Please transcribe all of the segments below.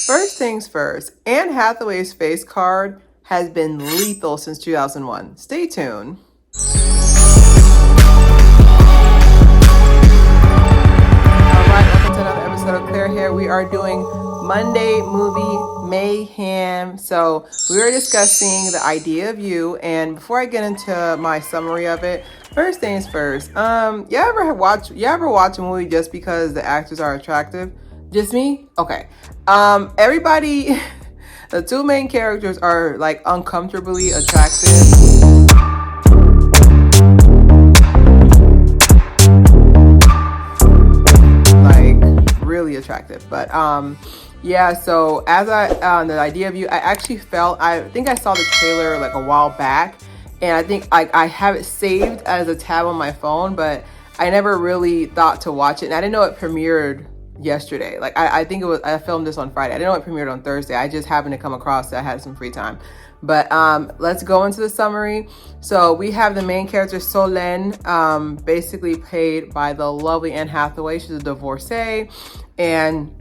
First things first, Anne Hathaway's face card has been lethal since 2001. Stay tuned. Alright, welcome to another episode of Clear Hair. We are doing Monday movie mayhem. So we were discussing the idea of you, and before I get into my summary of it, first things first. You ever watch a movie just because the actors are attractive? Just me? Okay. Everybody the two main characters are like uncomfortably attractive. Like really attractive. But yeah, so as the idea of you, I think I saw the trailer like a while back, and I think I have it saved as a tab on my phone, but I never really thought to watch it, and I didn't know it premiered yesterday. Like I think I filmed this on Friday. I didn't know it premiered on Thursday. I just happened to come across it. I had some free time. But let's go into the summary. So we have the main character Solène, basically played by the lovely Anne Hathaway. She's a divorcee, and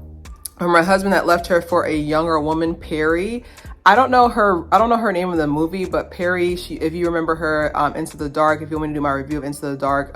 from her husband that left her for a younger woman, Perry. I don't know her name in the movie, but Perry, if you remember her, Into the Dark, if you want me to do my review of Into the Dark,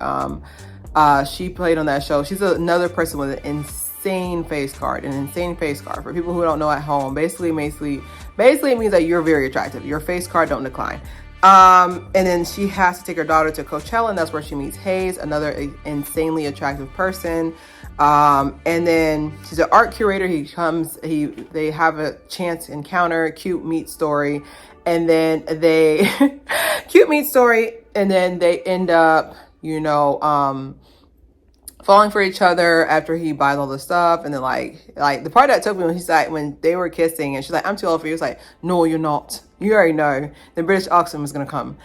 she played on that show. She's another person with an insane face card. For people who don't know at home, basically it means that you're very attractive. Your face card don't decline. And then she has to take her daughter to Coachella, and that's where she meets Hayes, another insanely attractive person. And then she's an art curator. They have a chance encounter, cute meet story, and then cute meet story, and then they end up, falling for each other after he buys all the stuff. And then like the part that took me when they were kissing, and she's like, "I'm too old for you." It's like, "No, you're not. You already know the British accent was gonna come."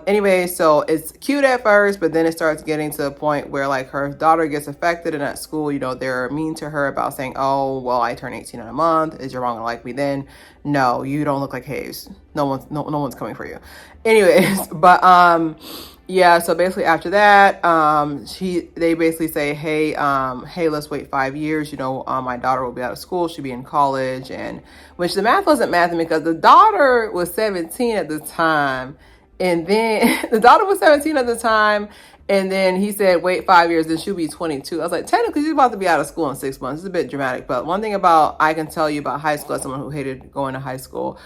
Anyway, so it's cute at first, but then it starts getting to the point where like her daughter gets affected, and at school, they're mean to her about saying, "Oh, well, I turn 18 in a month. Is your mom gonna like me then?" No, you don't look like Hayes. No one's coming for you. Anyways, but yeah, so basically after that, they basically say, hey, let's wait 5 years. My daughter will be out of school. She'll be in college, and which the math wasn't mathing because the daughter was 17 at the time. And then the daughter was 17 at the time. And then he said, wait 5 years, then she'll be 22. I was like, technically, she's about to be out of school in 6 months. It's a bit dramatic. But one thing I can tell you about high school as someone who hated going to high school,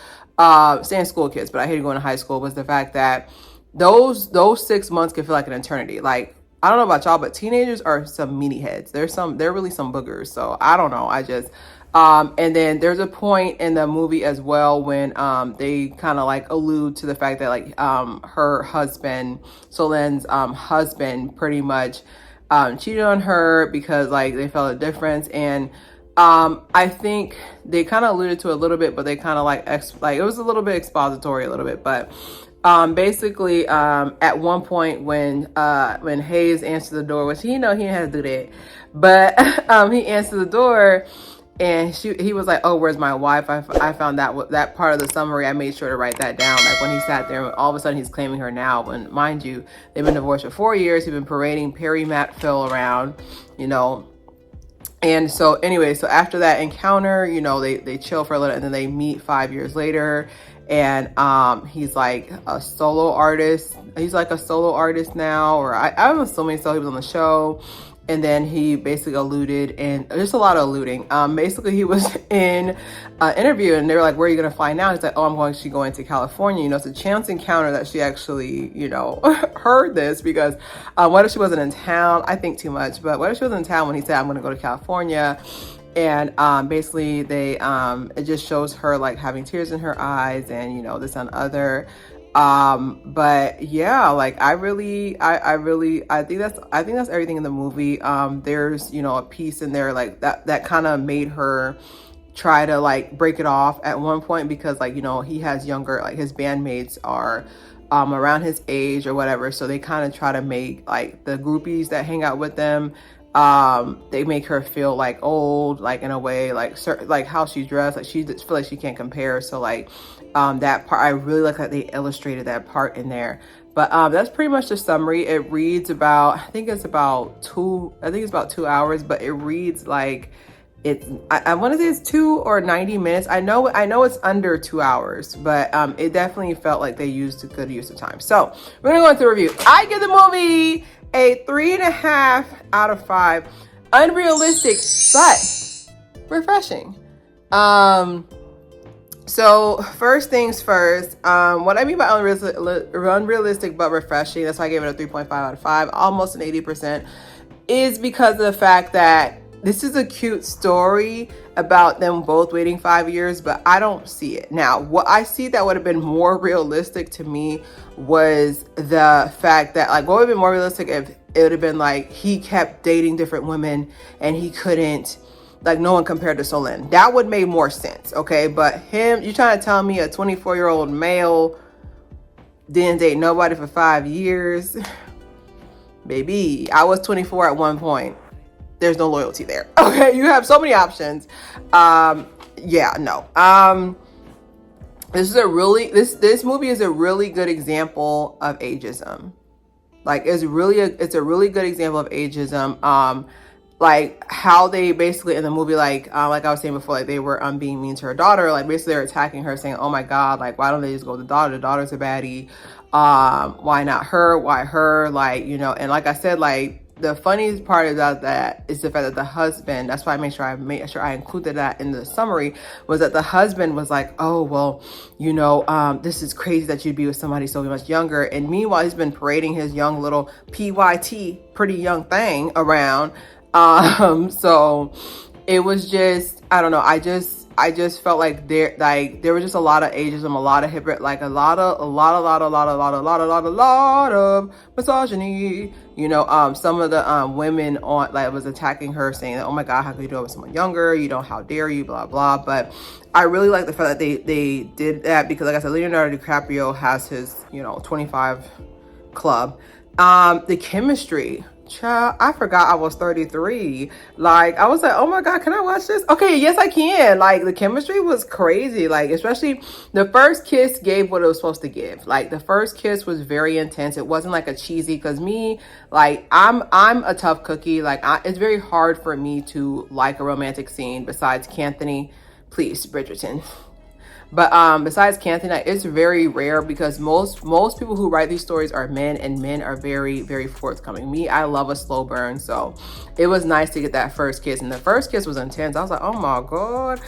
staying school kids, but I hated going to high school, was the fact that those 6 months can feel like an eternity. Like, I don't know about y'all, but teenagers are some meaty heads. They're really some boogers. So I don't know. And then there's a point in the movie as well when they kind of like allude to the fact that like her husband, Solène's husband, pretty much cheated on her because like they felt a difference. And I think they kind of alluded to it a little bit, but they kind of like it was a little bit expository a little bit, but basically at one point when Hayes answered the door, which he didn't have to do that, but he answered the door, and he was like, "Oh, where's my wife?" I found that part of the summary. I made sure to write that down. Like when he sat there, all of a sudden he's claiming her now. When mind you, they've been divorced for 4 years. He's been parading Perry Matt Phil around, And so anyway, so after that encounter, they chill for a little, and then they meet 5 years later. And he's like a solo artist. He's like a solo artist now, or I'm assuming so. He was on the show. And then he basically alluded, and just a lot of alluding. Basically, he was in an interview, and they were like, "Where are you going to fly now?" He's like, "Oh, I'm going to California." It's a chance encounter that she actually, heard this, because what if she wasn't in town? I think too much, but what if she wasn't in town when he said, "I'm going to go to California"? And basically it just shows her like having tears in her eyes, and this and other. But yeah, like I think that's everything in the movie. There's a piece in there like that kind of made her try to like break it off at one point, because like he has younger, like his bandmates are around his age or whatever, so they kind of try to make like the groupies that hang out with them, they make her feel like old, like in a way, like certain, like how she's dressed, like she just feel like she can't compare. So like that part, I really like that they illustrated that part in there. But that's pretty much the summary. It reads about, I think it's about 2 hours, but it reads like I want to say it's 2 or 90 minutes. I know it's under 2 hours, but it definitely felt like they used a good use of time. So we're gonna go into the review. I give the movie a 3.5 out of 5. Unrealistic, but refreshing. So first things first, what I mean by unrealistic but refreshing, that's why I gave it a 3.5 out of 5, almost an 80%, is because of the fact that this is a cute story about them both waiting 5 years, but I don't see it. Now, what I see that would have been more realistic to me was the fact that, like, what would have been more realistic if it would have been like he kept dating different women and he couldn't, like, no one compared to Solène. That would make more sense, okay? But him, you trying to tell me a 24-year-old male didn't date nobody for 5 years? Baby, I was 24 at one point. There's no loyalty there. Okay, you have so many options. Yeah, no. This movie is a really good example of ageism. Like, it's a really good example of ageism. Like how they basically in the movie, like I was saying before, like they were being mean to her daughter. Like basically they're attacking her, saying, "Oh my God, like why don't they just go with the daughter? The daughter's a baddie. Why not her? Why her?" Like, you know, and like I said, like the funniest part about that is the fact that the husband, that's why I made sure I included that in the summary, was that the husband was like, "Oh, well, you know, this is crazy that you'd be with somebody so much younger." And meanwhile, he's been parading his young little PYT, pretty young thing, around. So it was just, I don't know. I just felt like there was just a lot of ageism, a lot of a lot of misogyny. You know, some of the women on, like, was attacking her, saying that, "Oh my God, how could you do it with someone younger? You know, how dare you, blah, blah." But I really like the fact that they did that, because like I said, Leonardo DiCaprio has his, you know, 25 club. The chemistry. Child, I forgot I was 33. Like, I was like, "Oh my God, can I watch this?" Okay, yes, I can. Like, the chemistry was crazy. Like, especially the first kiss gave what it was supposed to give. Like, the first kiss was very intense. It wasn't like a cheesy, because me, like, I'm a tough cookie. Like, it's very hard for me to like a romantic scene besides Canthony. Please, Bridgerton. But besides Canthony, it's very rare, because most people who write these stories are men, and men are very, very forthcoming. Me, I love a slow burn, so it was nice to get that first kiss, and the first kiss was intense. I was like, "Oh my God."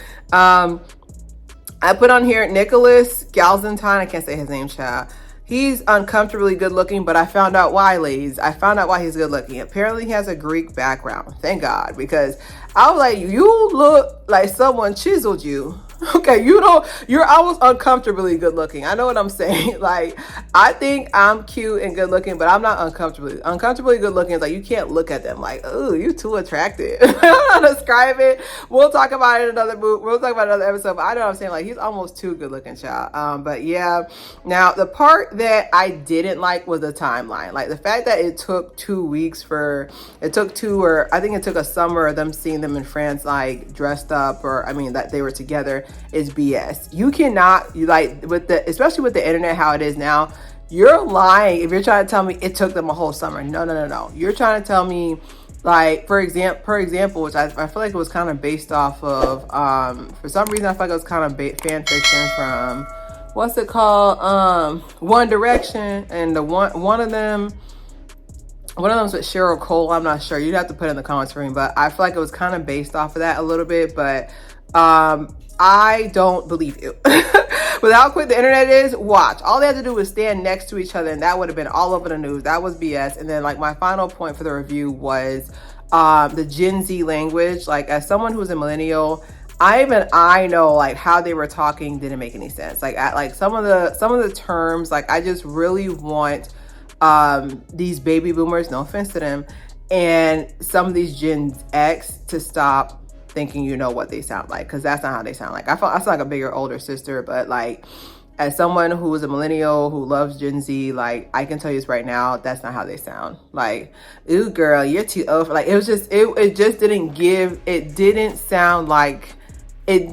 I put on here Nicholas Galzentine. I can't say his name, child. He's uncomfortably good looking, but I found out why, ladies. I found out why he's good looking. Apparently he has a Greek background. Thank God, because I was like, you look like someone chiseled you. Okay, you're almost uncomfortably good looking. I know what I'm saying. Like, I think I'm cute and good looking, but I'm not uncomfortably good looking. It's like, you can't look at them like, "Oh, you're too attractive." I don't know how to describe it. We'll talk about it in another movie. We'll talk about another episode, but I know what I'm saying. Like, he's almost too good looking, child. But yeah. Now, the part that I didn't like was the timeline. Like, the fact that it took 2 weeks I think it took a summer of them seeing them in France, like, dressed up, that they were together, is BS. You cannot, especially with the internet, how it is now, you're lying if you're trying to tell me it took them a whole summer. No. You're trying to tell me, like, for example, which I feel like it was kind of based off of, for some reason, I feel like it was kind of fan fiction from, what's it called? One Direction, and one of them's with Cheryl Cole. I'm not sure. You'd have to put it in the comments for me, but I feel like it was kind of based off of that a little bit, but I don't believe you. With how quick the internet is, watch. All they had to do was stand next to each other, and that would have been all over the news. That was BS. And then, like, my final point for the review was the Gen Z language. Like, as someone who's a millennial, I know, like, how they were talking didn't make any sense. Like, some of the terms, like, I just really want these baby boomers, no offense to them, and some of these Gen X to stop thinking you know what they sound like, because that's not how they sound like. I sound like a bigger, older sister, but, like, as someone who is a millennial who loves Gen Z, like, I can tell you this right now, that's not how they sound. Like, "Ooh, girl, you're too old." Like, it was just, it just didn't give, it didn't sound like it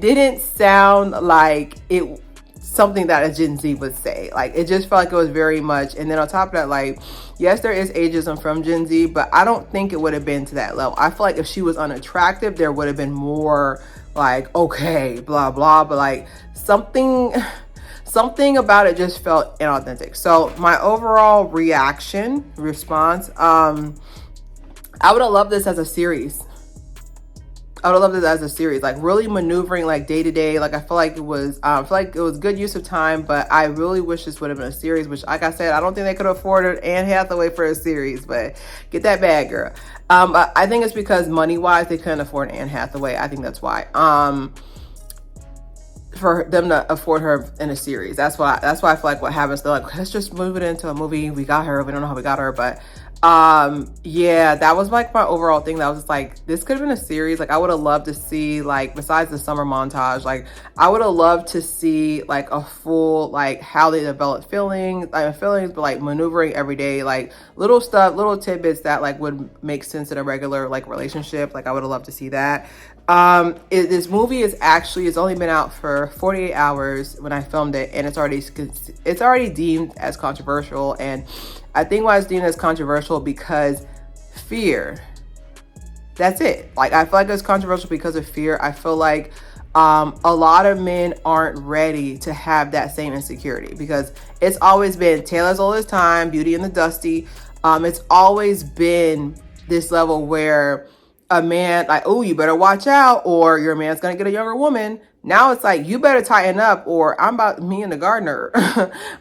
something that a Gen Z would say. Like, it just felt like it was very much. And then on top of that, like, yes, there is ageism from Gen Z, but I don't think it would have been to that level. I feel like if she was unattractive, there would have been more like, okay, blah blah, but like something about it just felt inauthentic. So my overall response, I would have loved this as a series. I would have loved it as a series, like really maneuvering like day to day. Like, I feel like it was, good use of time, but I really wish this would have been a series, which, like I said, I don't think they could have afforded Anne Hathaway for a series, but get that bag, girl. I think it's because money wise, they couldn't afford Anne Hathaway. I think that's why. For them to afford her in a series, that's why I feel like what happens, they're like, let's just move it into a movie. We got her. We don't know how we got her, but yeah, that was like my overall thing. That was just like, this could have been a series. Like, I would have loved to see, like, besides the summer montage, like, I would have loved to see like a full, like, how they develop feelings, but like maneuvering every day, like little stuff, little tidbits that like would make sense in a regular like relationship. Like, I would have loved to see that. This movie it's only been out for 48 hours when I filmed it, and it's already deemed as controversial. And I think why it's deemed as controversial because fear. That's it. Like, I feel like it's controversial because of fear. I feel like a lot of men aren't ready to have that same insecurity, because it's always been Taylor's all this time, Beauty and the Dusty. It's always been this level where a man, like, oh, you better watch out, or your man's gonna get a younger woman. Now it's like, you better tighten up, or I'm about, me and the gardener,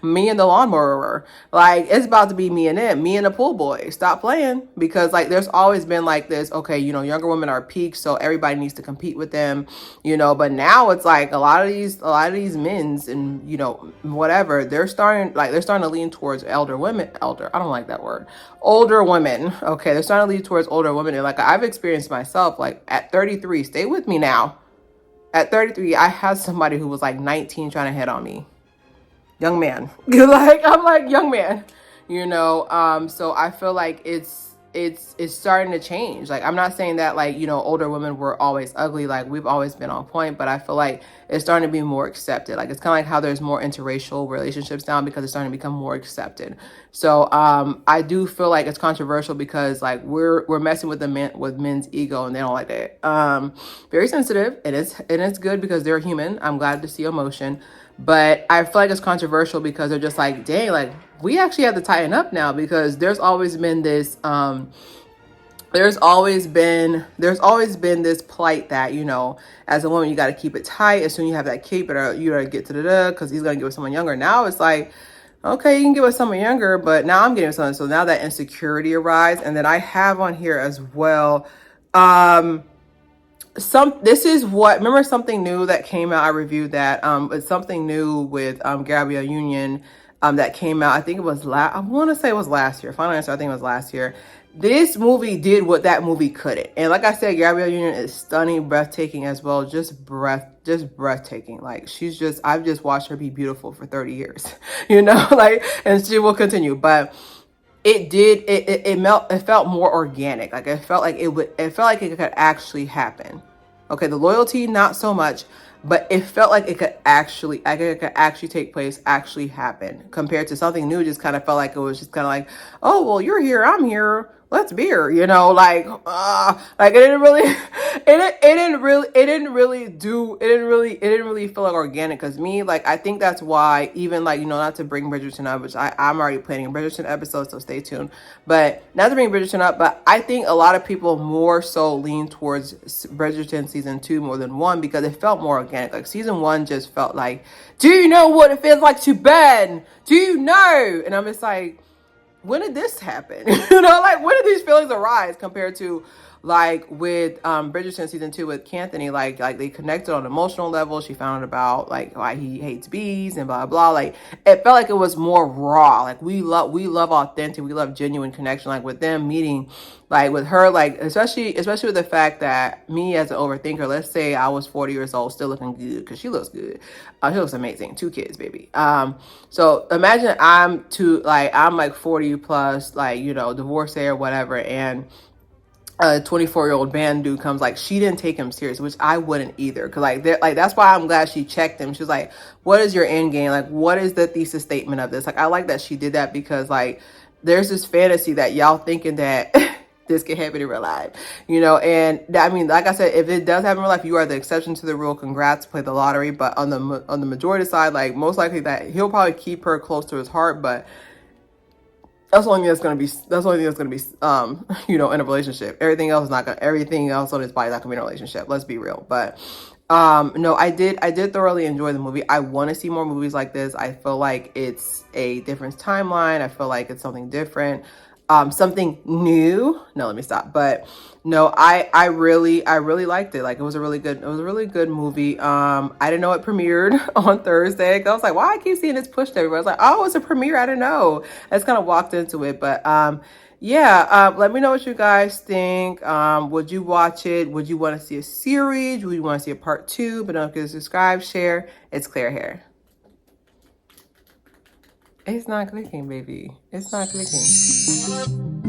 me and the lawnmower. Like, it's about to be me and him, me and the pool boy. Stop playing. Because like, there's always been like this, okay, younger women are peak, so everybody needs to compete with them, but now it's like a lot of these men's and, whatever, they're starting to lean towards I don't like that word. Older women. Okay. They're starting to lean towards older women. And like, I've experienced myself, like at 33, stay with me now. At 33, I had somebody who was like 19 trying to hit on me. Young man. I'm like, young man. So I feel like it's starting to change. Like, I'm not saying that like, older women were always ugly. Like, we've always been on point, but I feel like it's starting to be more accepted. Like, it's kind of like how there's more interracial relationships now, because it's starting to become more accepted. So I do feel like it's controversial because like we're messing with men's ego, and they don't like that. Very sensitive. It's good because they're human. I'm glad to see emotion. But I feel like it's controversial because they're just like, dang, like, we actually have to tighten up now, because there's always been this there's always been this plight that, as a woman, you got to keep it tight. As soon as you have that kid, you better get to the because he's gonna get with someone younger. Now it's like, okay, you can get with someone younger, but now I'm getting with someone. So now that insecurity arises. And then I have on here as well, remember Something New that came out? I reviewed that. It's Something New with Gabrielle Union that came out. I think it was I want to say it was last year. Final Answer, I think it was last year. This movie did what that movie couldn't. And like I said, Gabrielle Union is stunning, breathtaking as well. Just breathtaking. Like, I've just watched her be beautiful for 30 years, like, and she will continue. But it felt more organic. Like, it felt like it could actually happen. Okay, the loyalty, not so much, but it felt like it could actually take place, actually happen, compared to Something New. Just kind of felt like it was just kind of like, oh, well, you're here, I'm here, let's beer, like it didn't really feel like organic. Because me, like, I think that's why, even like, not to bring Bridgerton up, which I'm already planning a Bridgerton episode, so stay tuned, but not to bring Bridgerton up, but I think a lot of people more so lean towards Bridgerton season 2 more than 1, because it felt more organic. Like, season 1 just felt like, do you know what it feels like to bend? Do you know? And I'm just like, when did this happen? Like, when did these feelings arise, compared to like with Bridgerton season 2 with Canthony? Like they connected on an emotional level. She found out about like why he hates bees and blah blah. Like, it felt like it was more raw. Like, we love authentic, we love genuine connection. Like, with them meeting, like with her, like especially with the fact that me as an overthinker, let's say I was 40 years old, still looking good, because she looks good. She looks amazing. 2 kids, baby. So imagine I'm like 40 plus, like, divorcee or whatever, and a 24-year-old band dude comes, like, she didn't take him serious, which I wouldn't either. Cause like, that's why I'm glad she checked him. She was like, what is your end game? Like, what is the thesis statement of this? Like, I like that she did that, because like, there's this fantasy that y'all thinking that this can happen in real life, you know? And I mean, like I said, if it does happen in real life, you are the exception to the rule. Congrats, play the lottery. But on the majority side, like, most likely that he'll probably keep her close to his heart, but that's the only thing that's gonna be. That's the only thing that's gonna be, you know, in a relationship. Everything else is not gonna. Everything else on his body is not gonna be in a relationship. Let's be real. But, no, I did thoroughly enjoy the movie. I want to see more movies like this. I feel like it's a different timeline. I feel like it's something different, something new. No, let me stop. But no, I really liked it. Like, it was a really good movie. I didn't know it premiered on Thursday. I was like, why I keep seeing this pushed everywhere? I was like, oh, it's a premiere. I didn't know. I just kind of walked into it, but yeah. Let me know what you guys think. Would you watch it? Would you want to see a series? Would you want to see a part 2? But don't forget to subscribe, share. It's Claire Hair. It's not clicking, baby. It's not clicking.